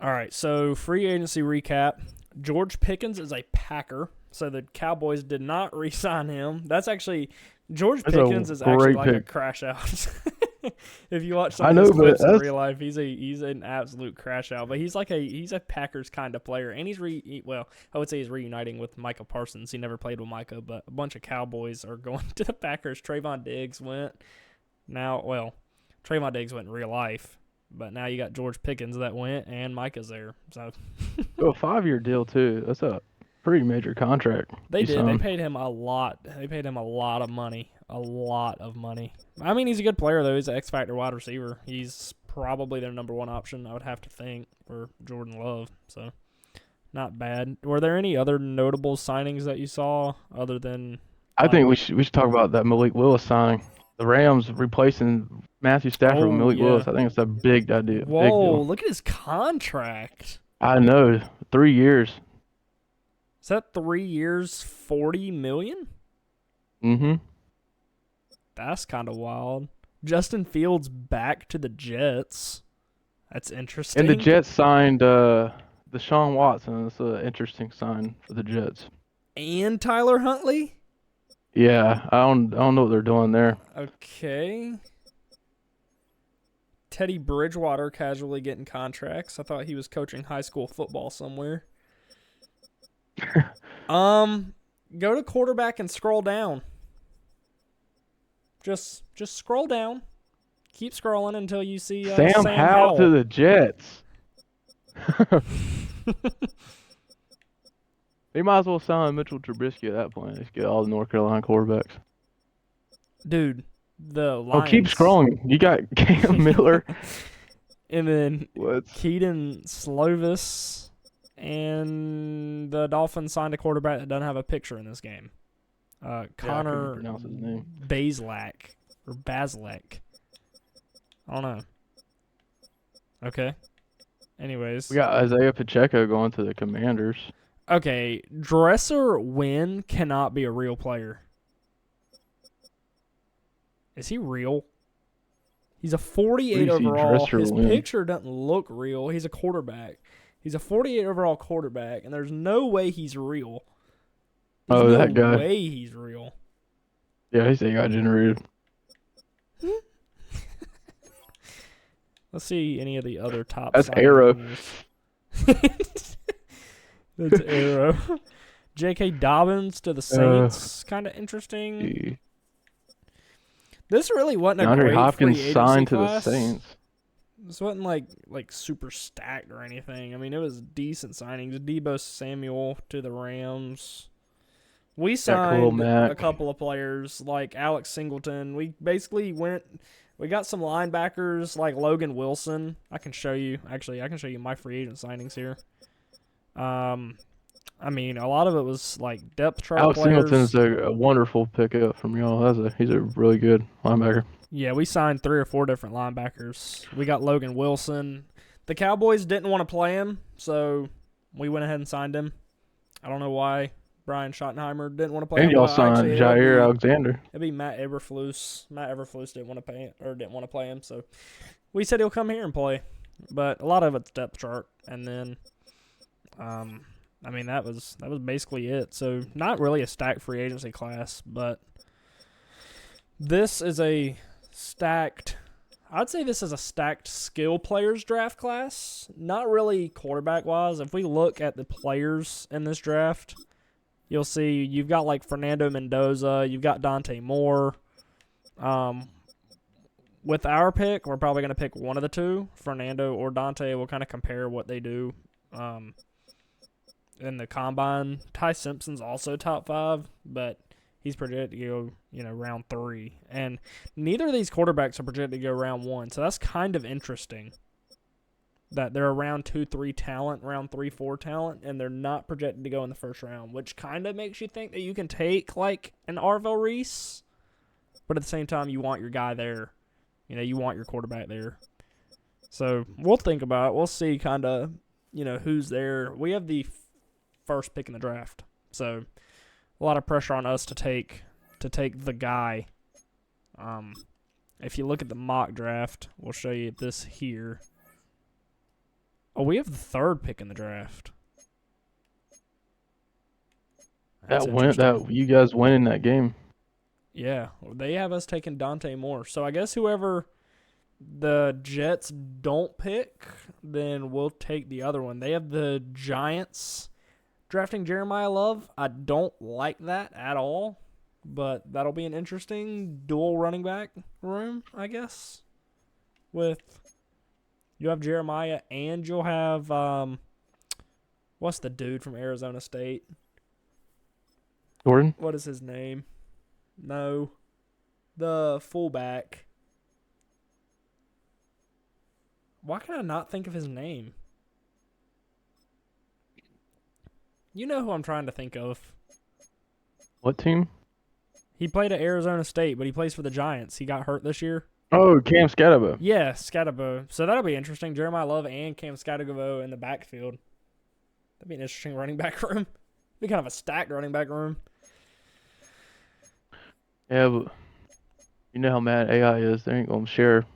All right, so free agency recap. George Pickens is a Packer, so the Cowboys did not re-sign him. That's actually George That's Pickens a is actually great like a pick. crash out. If you watch some I of his know, but clips in that's real life, he's an absolute crash out. But he's a Packers kind of player, and I would say he's reuniting with Micah Parsons. He never played with Micah, but a bunch of Cowboys are going to the Packers. Trayvon Diggs went. Trayvon Diggs went in real life, but now you got George Pickens that went, and Micah's there. So a 5-year deal too. That's a pretty major contract. they He did. They signed. paid him a lot. They paid him a lot of money. A lot of money. I mean, he's a good player, though. He's an X Factor wide receiver. He's probably their number one option, I would have to think, for Jordan Love. So, not bad. Were there any other notable signings that you saw other than, I think we should talk about that Malik Willis signing. The Rams replacing Matthew Stafford with oh, Malik yeah. Willis. I think it's a big idea. Big Whoa, deal. look at his contract. I know. 3 years. Is that 3 years, $40 million? Mm-hmm. That's kind of wild. Justin Fields back to the Jets. That's interesting. And the Jets signed Deshaun Watson. That's an interesting sign for the Jets. And Tyler Huntley? Yeah, I don't know what they're doing there. Okay. Teddy Bridgewater casually getting contracts. I thought he was coaching high school football somewhere. Go to quarterback and scroll down. Just scroll down. Keep scrolling until you see Sam Howell Howell. to the Jets. They might as well sign Mitchell Trubisky at that point. Let's get all the North Carolina quarterbacks. Dude, the Lions. Oh, keep scrolling. You got Cam Miller. And then What? Keaton Slovis. And the Dolphins signed a quarterback that doesn't have a picture in this game. Connor pronounce his name. Bazelak. Or Bazelak. I don't know. Okay. Anyways. We got Isaiah Pacheco going to the Commanders. Okay, Dresser Wynn cannot be a real player. Is he real? He's a 48 Where do you see overall. Dresser His Wynn? picture doesn't look real. He's a quarterback. He's a 48 overall quarterback, and there's no way he's real. There's Oh, no that guy. way he's real. Yeah, he's AI generated. Let's see any of the other top That's Arrow. signings. That's Arrow. J.K. Dobbins to the Saints. Kind of interesting. This really wasn't a DeAndre great Hopkins free agency signed to class. the Saints. This wasn't like super stacked or anything. I mean, it was decent signings. Debo Samuel to the Rams. We Khalil signed Mack. a couple of players like Alex Singleton. We basically we got some linebackers like Logan Wilson. I can show you my free agent signings here. I mean, a lot of it was like depth chart Alex players. Singleton's a wonderful pickup from y'all. He's a really good linebacker. Yeah, we signed 3 or 4 different linebackers. We got Logan Wilson. The Cowboys didn't want to play him, so we went ahead and signed him. I don't know why Brian Schottenheimer didn't want to play him. And y'all but signed actually, Jair Alexander. It'd be Matt Eberflus. Matt Eberflus didn't want to play him, so we said he'll come here and play. But a lot of it's depth chart, and then, I mean that was basically it. So not really a stacked free agency class, but this is a stacked. I'd say this is a stacked skill players draft class. Not really quarterback wise. If we look at the players in this draft, you'll see you've got like Fernando Mendoza, you've got Dante Moore. With our pick, we're probably going to pick one of the two, Fernando or Dante. We'll kind of compare what they do in the combine. Ty Simpson's also top 5, but he's projected to go, round 3. And neither of these quarterbacks are projected to go round 1, so that's kind of interesting. That they're a round 2-3 talent, round 3-4 talent, and they're not projected to go in the first round, which kind of makes you think that you can take like an Arvell Reese, but at the same time, you want your guy there. You want your quarterback there. So we'll think about it. We'll see kind of, who's there. We have the first pick in the draft, so a lot of pressure on us to take the guy. If you look at the mock draft, we'll show you this here. Oh, we have the third pick in the draft. That's That interesting. you guys win in that game. Yeah, they have us taking Dante Moore. So I guess whoever the Jets don't pick, then we'll take the other one. They have the Giants drafting Jeremiah Love. I don't like that at all, but that'll be an interesting dual running back room, I guess. With you have Jeremiah and you'll have what's the dude from Arizona State? Jordan? What is his name? No. The fullback. Why can I not think of his name? You know who I'm trying to think of. What team? He played at Arizona State, but he plays for the Giants. He got hurt this year. Oh, Cam Scatabo. Yeah, Scatabo. So that'll be interesting. Jeremiah Love and Cam Scatabo in the backfield. That'd be an interesting running back room. Be kind of a stacked running back room. Yeah, but you know how mad AI is. They ain't gonna share.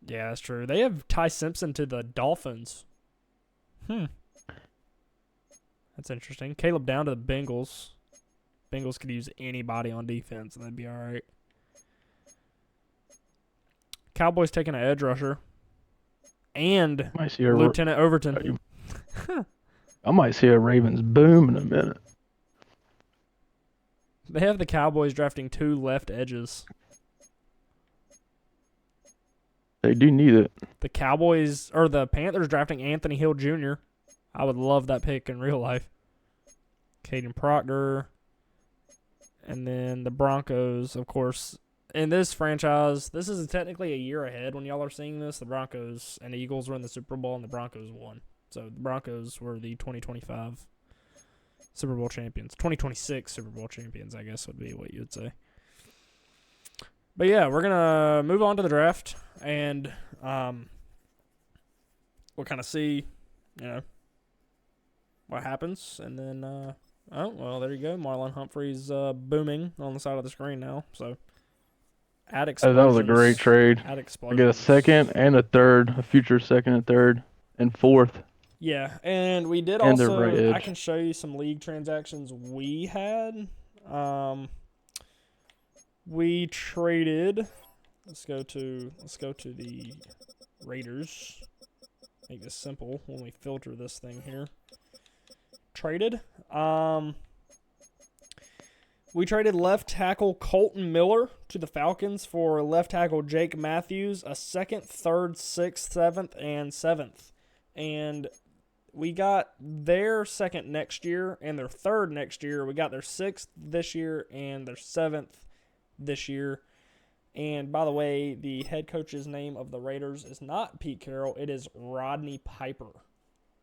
Yeah, that's true. They have Ty Simpson to the Dolphins. That's interesting. Caleb down to the Bengals. Bengals could use anybody on defense, and that'd be all right. Cowboys taking an edge rusher. And I might see Lieutenant Overton. I might see a Ravens boom in a minute. They have the Cowboys drafting 2 left edges. They do need it. The Cowboys or the Panthers drafting Anthony Hill Jr. I would love that pick in real life. Caden Proctor. And then the Broncos, of course. In this franchise, this is technically a year ahead when y'all are seeing this. The Broncos and the Eagles were in the Super Bowl and the Broncos won. So the Broncos were the 2025 Super Bowl champions. 2026 Super Bowl champions, I guess would be what you would say. But yeah, we're going to move on to the draft. And we'll kind of see, what happens. And then, oh, well, there you go. Marlon Humphrey's booming on the side of the screen now. So, add explosions. That was a great trade. Add I explosions. get a second and a third, a future second and third, and fourth. Yeah, and we did And also, right edge. I can show you some league transactions we had. We traded. Let's go to the Raiders. Make this simple when we filter this thing here. Traded. We traded left tackle Colton Miller to the Falcons for left tackle Jake Matthews, a 2nd, 3rd, 6th, 7th, and 7th. And we got their 2nd next year and their 3rd next year. We got their 6th this year and their 7th this year. And by the way, the head coach's name of the Raiders is not Pete Carroll. It is Rodney Piper.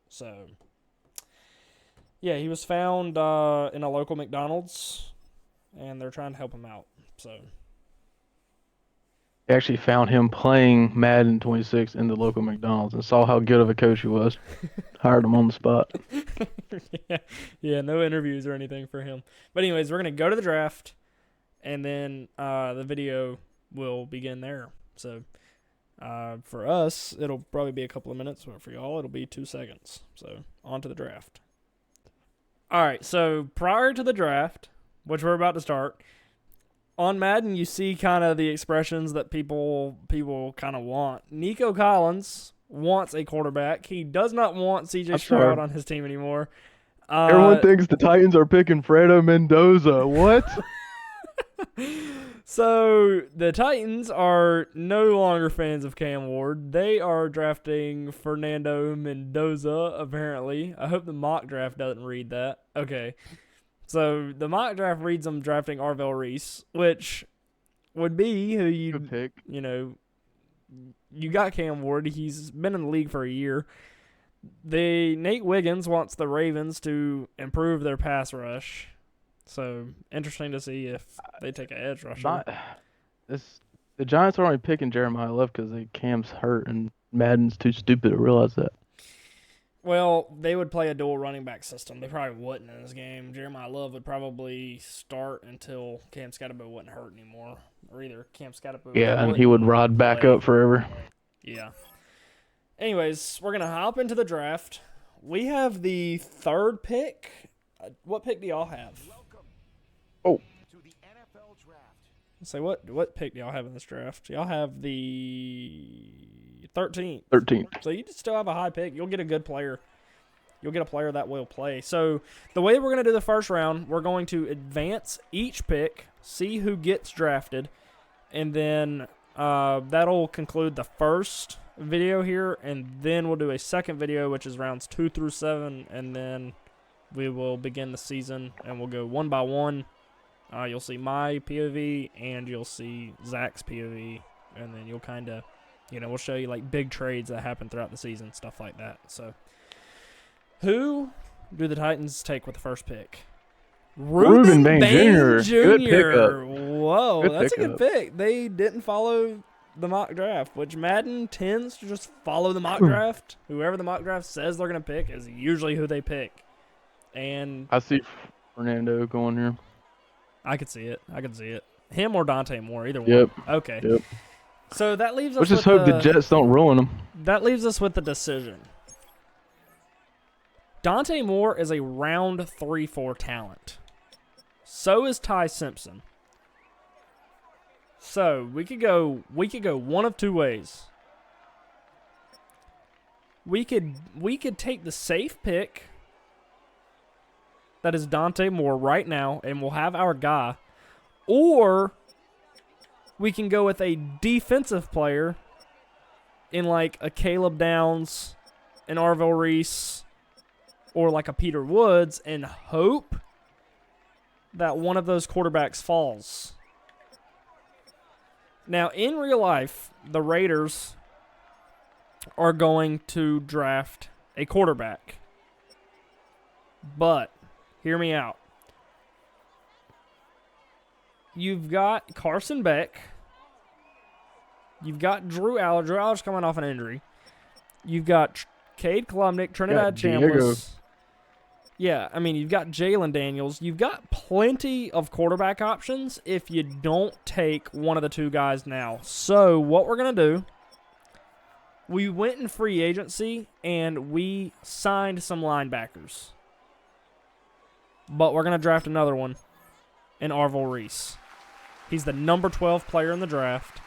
So, yeah, he was found in a local McDonald's, and they're trying to help him out. So, I actually found him playing Madden 26 in the local McDonald's and saw how good of a coach he was. Hired him on the spot. yeah, no interviews or anything for him. But anyways, we're going to go to the draft, and then the video will begin there. So, for us, it'll probably be a couple of minutes, but for y'all, it'll be 2 seconds. So, on to the draft. All right, so prior to the draft, which we're about to start, on Madden, you see kind of the expressions that people kind of want. Nico Collins wants a quarterback. He does not want C.J. Stroud on his team anymore. Everyone thinks the Titans are picking Fredo Mendoza. What? So the Titans are no longer fans of Cam Ward. They are drafting Fernando Mendoza, apparently. I hope the mock draft doesn't read that. Okay. So the mock draft reads them drafting Arvell Reese, which would be who you pick. You got Cam Ward. He's been in the league for a year. Nate Wiggins wants the Ravens to improve their pass rush. So, interesting to see if they take an edge rusher. The Giants are only picking Jeremiah Love because Cam's hurt and Madden's too stupid to realize that. Well, they would play a dual running back system. They probably wouldn't in this game. Jeremiah Love would probably start until Cam Scatterbo wasn't hurt anymore. Or either Cam Scatterbo. Yeah, and he would rod back up forever. Yeah. Anyways, we're going to hop into the draft. We have the 3rd pick. What pick do y'all have? Oh. Say what pick do y'all have in this draft? Y'all have the 13th. 13th. So you still have a high pick. You'll get a good player. You'll get a player that will play. So the way we're going to do the first round, we're going to advance each pick, see who gets drafted, and then that'll conclude the first video here, and then we'll do a second video, which is rounds 2 through 7, and then we will begin the season, and we'll go one by one. You'll see my POV, and you'll see Zach's POV, and then you'll kind of, we'll show you like big trades that happen throughout the season, stuff like that. So, who do the Titans take with the first pick? Reuben Bain Jr. Jr. Good pickup. Whoa, Good that's pickup. a good pick. They didn't follow the mock draft, which Madden tends to just follow the mock draft. Whoever the mock draft says they're going to pick is usually who they pick. And I see Fernando going here. I could see it. Him or Dante Moore, either one. Yep. Okay. Yep. So that leaves us Let's just hope the Jets don't ruin them. That leaves us with the decision. Dante Moore is a round 3-4 talent. So is Ty Simpson. So we could go one of two ways. We could take the safe pick, that is Dante Moore right now, and we'll have our guy. Or we can go with a defensive player in like a Caleb Downs, an Arvell Reese, or like a Peter Woods, and hope that one of those quarterbacks falls. Now, in real life, the Raiders are going to draft a quarterback. But hear me out. You've got Carson Beck. You've got Drew Aller. Drew Aller's coming off an injury. You've got Cade Klubnik, Trinidad Chambliss. Yeah, I mean, you've got Jalen Daniels. You've got plenty of quarterback options if you don't take one of the two guys now. So what we're going to do, we went in free agency and we signed some linebackers. But we're going to draft another one in Arvell Reese. He's the number 12 player in the draft.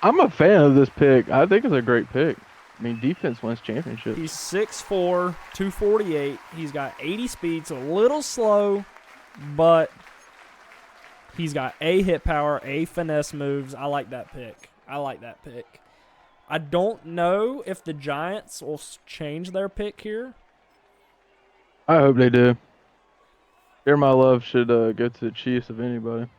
I'm a fan of this pick. I think it's a great pick. I mean, defense wins championships. He's 6'4", 248. He's got 80 speed, so a little slow, but he's got A hit power, A finesse moves. I like that pick. I don't know if the Giants will change their pick here. I hope they do. Jeremiah Love should go to the Chiefs if anybody.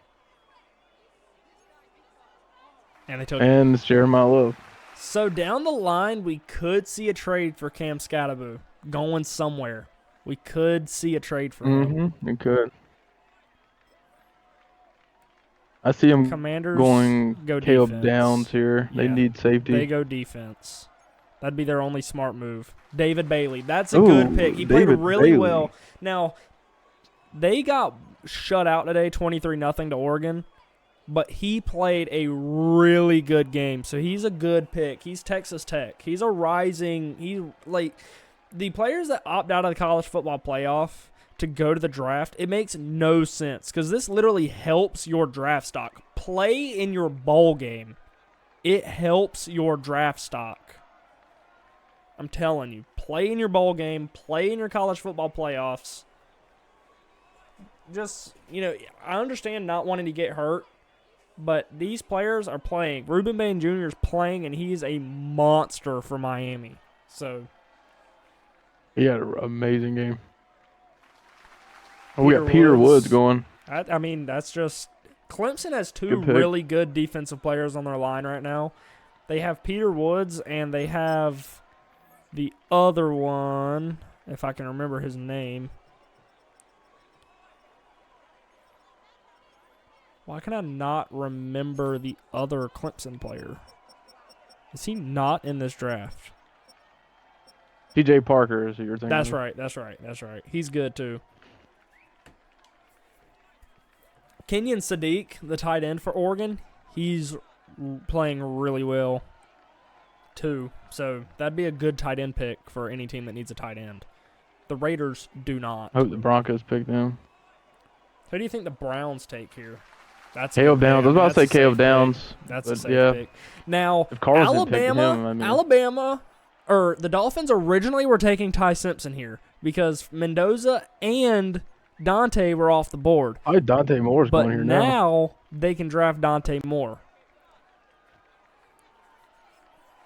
And they took And it's Jeremiah Love. So down the line, we could see a trade for Cam Scatterbo going somewhere. We could see a trade for him. Mm-hmm. It could. I see him Commanders going go Caleb defense. Downs here. They Yeah. need safety. They go defense. That'd be their only smart move. David Bailey. That's a good pick. He played David really Bailey. well. Now, they got shut out today, 23-0 to Oregon. But he played a really good game, so he's a good pick. He's Texas Tech. He's a rising. The players that opt out of the college football playoff to go to the draft. It makes no sense because this literally helps your draft stock. Play in your bowl game. It helps your draft stock. I'm telling you, play in your bowl game. Play in your college football playoffs. Just I understand not wanting to get hurt. But these players are playing. Reuben Bain Jr. is playing, and he's a monster for Miami. So He had an amazing game. We got Peter Woods going. I mean, that's just Clemson has two really good defensive players on their line right now. They have Peter Woods, and they have the other one, if I can remember his name. Why can I not remember the other Clemson player? Is he not in this draft? TJ Parker is who you're thinking. That's of. right. He's good too. Kenyon Sadiq, the tight end for Oregon, he's playing really well. 2, so that'd be a good tight end pick for any team that needs a tight end. The Raiders do not. I hope the Broncos pick them. Who do you think the Browns take here? That's Caleb Downs. I was about to say Caleb Downs. That's a safe yeah. pick. Now, If Carlson picked him, I mean, Alabama, or the Dolphins originally were taking Ty Simpson here because Mendoza and Dante were off the board. I Dante Moore's But going here now they can draft Dante Moore.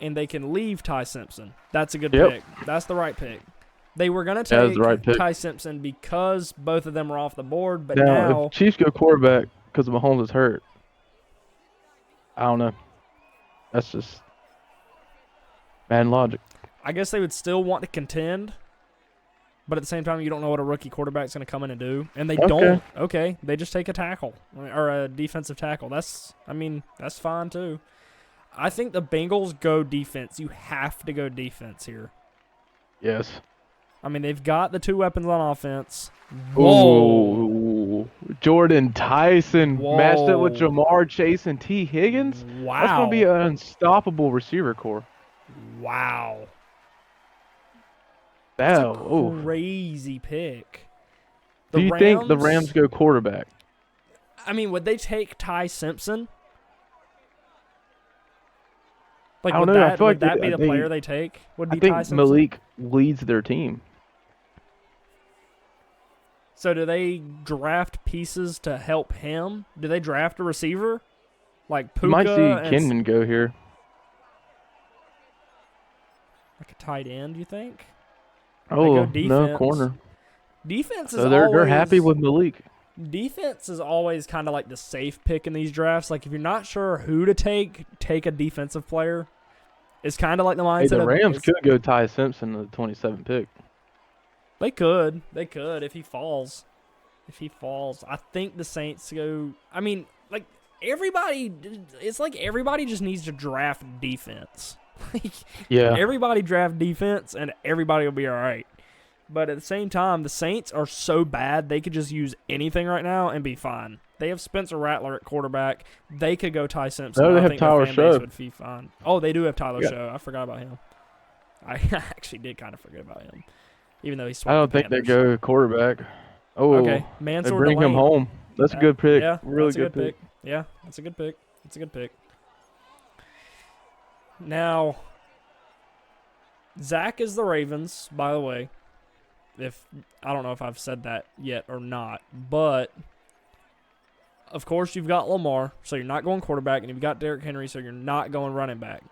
And they can leave Ty Simpson. That's a good pick. That's the right pick. They were going to take the right pick. Ty Simpson because both of them were off the board, but now if Chiefs go quarterback because Mahomes is hurt, I don't know. That's just Madden logic. I guess they would still want to contend, but at the same time, you don't know what a rookie quarterback's going to come in and do, and they don't. Okay, they just take a tackle or a defensive tackle. That's fine too. I think the Bengals go defense. You have to go defense here. Yes. I mean, they've got the 2 weapons on offense. Whoa. Ooh. Jordan Tyson matched up with Jamar Chase and T. Higgins. Wow. That's going to be an unstoppable receiver core. Wow. That's a crazy pick. Do you think the Rams go quarterback? I mean, would they take Ty Simpson? Like, I don't know. Would that be the player they take? Would be I think Ty Simpson? Malik leads their team. So do they draft pieces to help him? Do they draft a receiver? Like Puka? You might see Kenyon go here. Like a tight end, you think? Oh, no, corner. Defense is so they're happy with Malik. Defense is always kind of like the safe pick in these drafts. Like, if you're not sure who to take a defensive player. It's kind of like the mindset. Hey, the Rams could go Ty Simpson in the 27th pick. They could if he falls. I think the Saints go. I mean, like, everybody. It's like everybody just needs to draft defense. Yeah. Everybody draft defense, and everybody will be all right. But at the same time, the Saints are so bad, they could just use anything right now and be fine. They have Spencer Rattler at quarterback. They could go Ty Simpson. No, they I have think Tyler their fan base Show. would be fine. Oh, they do have Tyler Show. I forgot about him. I actually did kind of forget about him, even though he's. I don't think they go quarterback. Oh, okay. Mansour they bring Delane. him home. That's a good pick. Yeah, really that's a good pick. Yeah, that's a good pick. That's a good pick. Now, Zack is the Ravens, by the way. If I don't know if I've said that yet or not, but of course you've got Lamar, so you're not going quarterback, and you've got Derrick Henry, so you're not going running back.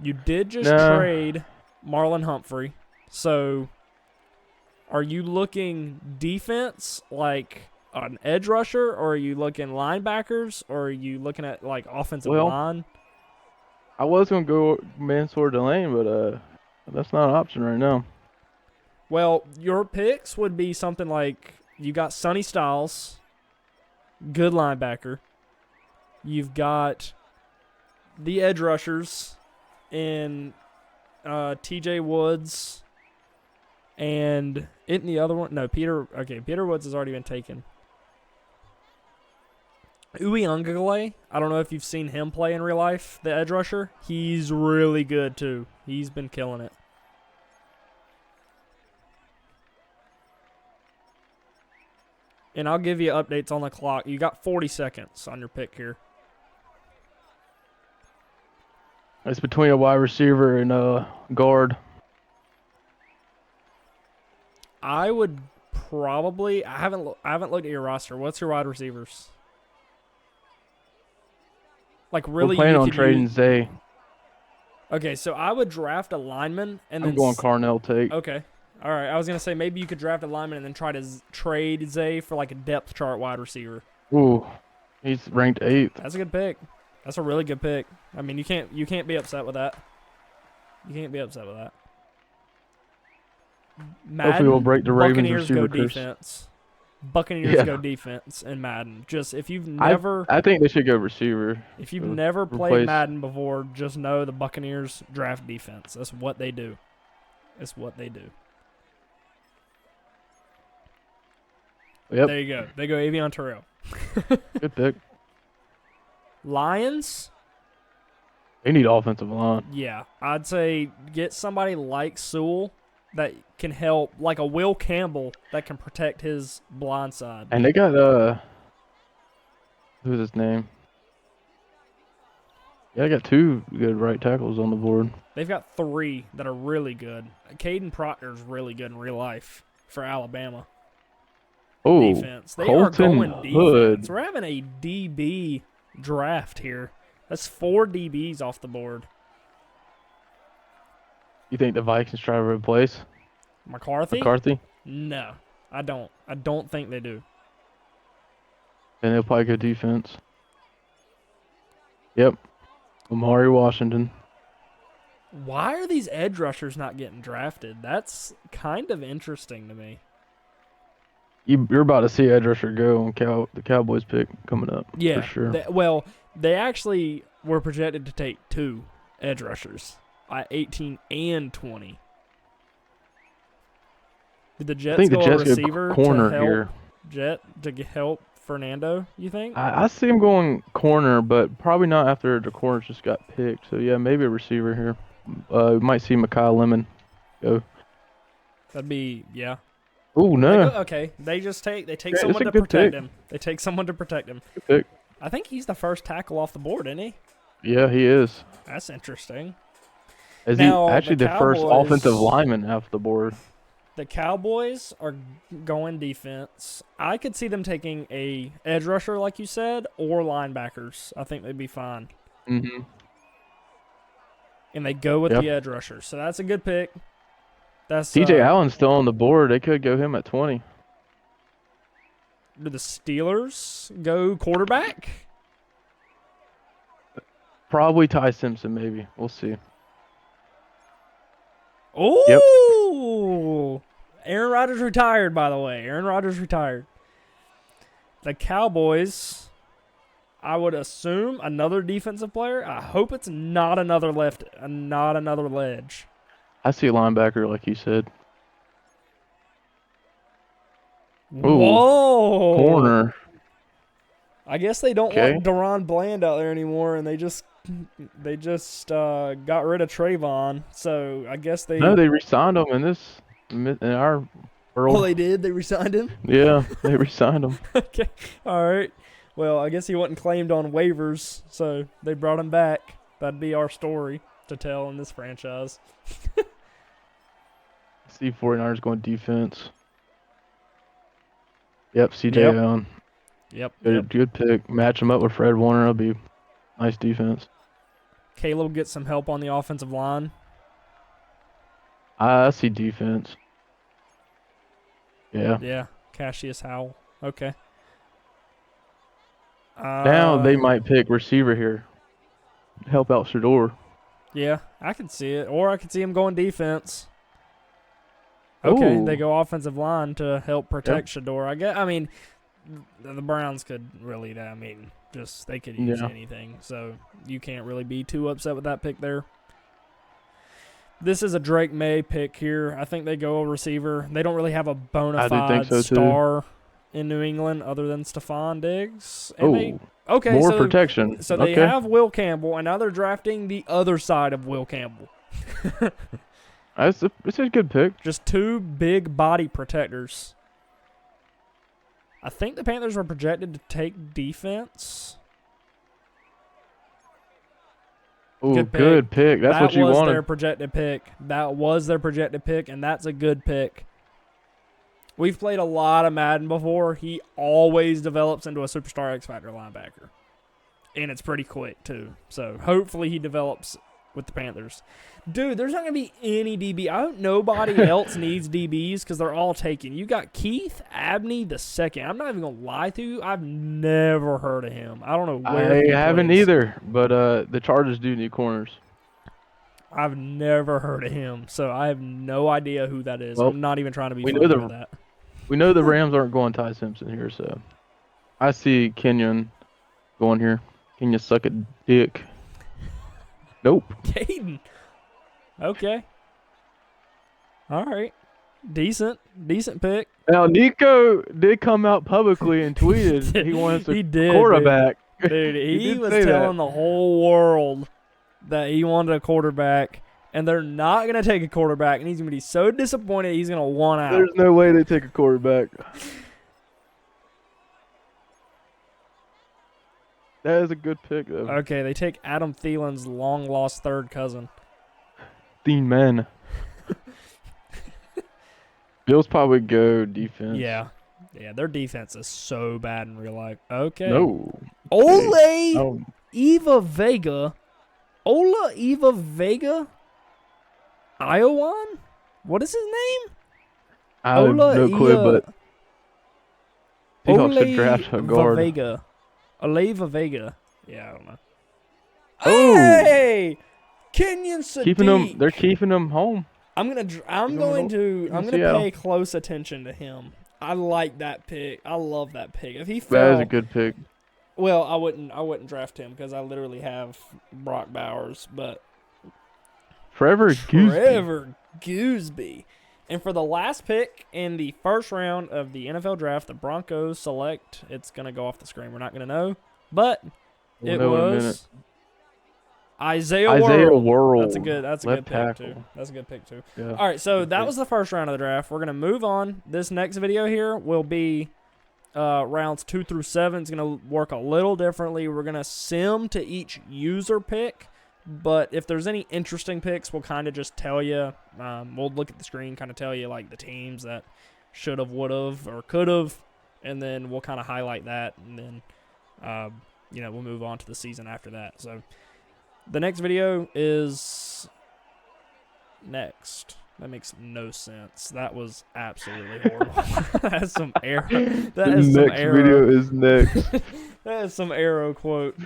You did just trade Marlon Humphrey, so are you looking defense like an edge rusher, or are you looking linebackers, or are you looking at like offensive line? I was gonna go Mansour Delane, but that's not an option right now. Well, your picks would be something like you got Sonny Styles, good linebacker. You've got the edge rushers in T.J. Woods and isn't the other one? No, Peter Woods has already been taken. Uiagalelei, I don't know if you've seen him play in real life, the edge rusher. He's really good too. He's been killing it. And I'll give you updates on the clock. You got 40 seconds on your pick here. It's between a wide receiver and a guard. I would probably. I haven't looked at your roster. What's your wide receivers? Like really, we're planning on trading Zay. Okay, so I would draft a lineman and then I'm going Carnell Tate. Okay. All right, I was going to say maybe you could draft a lineman and then try to trade Zay for like a depth chart wide receiver. Ooh, he's ranked 8th. That's a good pick. That's a really good pick. I mean, you can't be upset with that. You can't be upset with that. Madden, hopefully we'll break the Ravens Buccaneers receiver go defense. Buccaneers go defense in Madden. Just if you've never, I think they should go receiver. If you've never played Madden before, just know the Buccaneers draft defense. That's what they do. It's what they do. Yep. There you go. They go Avion Terrell. Good pick. Lions. They need offensive line. Yeah, I'd say get somebody like Sewell that can help, like a Will Campbell that can protect his blind side. And they got who's his name? Yeah, I got 2 good right tackles on the board. They've got 3 that are really good. Caden Proctor's really good in real life for Alabama Oh, defense. They Colton are going Hood. defense. We're having a DB draft here. That's 4 DBs off the board. You think the Vikings try to replace McCarthy? No, I don't. I don't think they do. And they'll probably go defense. Yep. Amari Washington. Why are these edge rushers not getting drafted? That's kind of interesting to me. You're about to see edge rusher go on the Cowboys pick coming up. Yeah. For sure. They actually were projected to take 2 edge rushers at 18 and 20. Did the I Jets think the go a Jets receiver go corner to help here. to help Fernando, you think? I see him going corner, but probably not after the corners just got picked. So yeah, maybe a receiver here. We might see Mekhi Lemon go. That'd be, yeah. Oh no. Okay, they take Yeah, someone it's a to good protect pick. him. They take someone to protect him. Good pick. I think he's the first tackle off the board, isn't he? Yeah, he is. That's interesting. Is Now, he actually the the first Cowboys- offensive lineman off the board? The Cowboys are going defense. I could see them taking a edge rusher, like you said, or linebackers. I think they'd be fine. Mm-hmm. And they go with Yep. the edge rusher. So that's a good pick. That's TJ Allen's still on the board. They could go him at 20. Do the Steelers go quarterback? Probably Ty Simpson, maybe. We'll see. Oh, Aaron Rodgers retired, by the way. Aaron Rodgers retired. The Cowboys, I would assume another defensive player. I hope it's not another ledge. I see a linebacker, like you said. Ooh, Whoa. Corner. I guess they don't Okay. want Deron Bland out there anymore, and they just got rid of Trayvon. So I guess they. No, they re-signed him in our world. Oh, they did. They re-signed him. Yeah, they re-signed him. Okay. All right. Well, I guess he wasn't claimed on waivers, so they brought him back. That'd be our story to tell in this franchise. See 49ers going defense. Yep, CJ Yep. Allen. Yep. Good pick. Match him up with Fred Warner. That'll be nice defense. Caleb gets some help on the offensive line. I see defense. Yeah. Yeah. Cassius Howell. Okay. Now they might pick receiver here. Help out Shador. Yeah, I can see it. Or I could see him going defense. Okay, Ooh. they go offensive line to help protect Shador. I mean, the Browns could really, they could use Yeah. anything. So you can't really be too upset with that pick there. This is a Drake May pick here. I think they go a receiver. They don't really have a bona I do fide think so, too. star in New England other than Stephon Diggs. And Oh, okay, more so, protection. So they Okay. have Will Campbell, and now they're drafting the other side of Will Campbell. It's a good pick. Just 2 big body protectors. I think the Panthers were projected to take defense. Ooh, Good pick. good pick. That's what you That was wanted. their projected pick. And that's a good pick. We've played a lot of Madden before. He always develops into a superstar X Factor linebacker. And it's pretty quick, too. So hopefully he develops with the Panthers. Dude, there's not going to be any DB. I hope nobody else needs DBs because they're all taken. You got Keith Abney the second. I'm not even going to lie to you. I've never heard of him. I don't know where he I haven't plays. either, but the Chargers do need corners. I've never heard of him, so I have no idea who that is. Well, I'm not even trying to be we funny know with that. We know the Rams aren't going Ty Simpson here, so I see Kenyon going here. Kenyon suck a dick. Nope. Caden. Okay. All right. Decent pick. Now Nico did come out publicly and tweeted he wants a He did, quarterback. Dude, he did was say that. telling the whole world that he wanted a quarterback, and they're not going to take a quarterback, and he's going to be so disappointed he's going to want out. There's no way they take a quarterback. That is a good pick, though. Okay, they take Adam Thielen's long-lost third cousin. Dean Man. Bills probably go defense. Yeah. Yeah, their defense is so bad in real life. Okay. No. Ole Eva Vega. Ola Eva Vega? Iowan? What is his name? I have no clue, but Seahawks should draft a guard. Vega. Oleva Vega. Yeah, I don't know. Oh! Hey! Kenyon Sadiq. They're keeping him home. I'm going to pay close attention to him. I like that pick. I love that pick. If he fell, that is a good pick. Well, I wouldn't draft him because I literally have Brock Bowers, but Trevor Gooseby. And for the last pick in the first round of the NFL draft, the Broncos select. It's gonna go off the screen. We're not gonna know, but it was Isaiah World. That's a good pick too. That's a good pick too. Yeah. All right, so that was the first round of the draft. We're gonna move on. This next video here will be rounds 2 through 7. It's gonna work a little differently. We're gonna sim to each user pick, but if there's any interesting picks, we'll kind of just tell you. We'll look at the screen, kind of tell you like the teams that should have, would have, or could have, and then we'll kind of highlight that, and then we'll move on to the season after that. So. The next video is next. That makes no sense. That was absolutely horrible. That is some error. The next video is next. That is some arrow quote.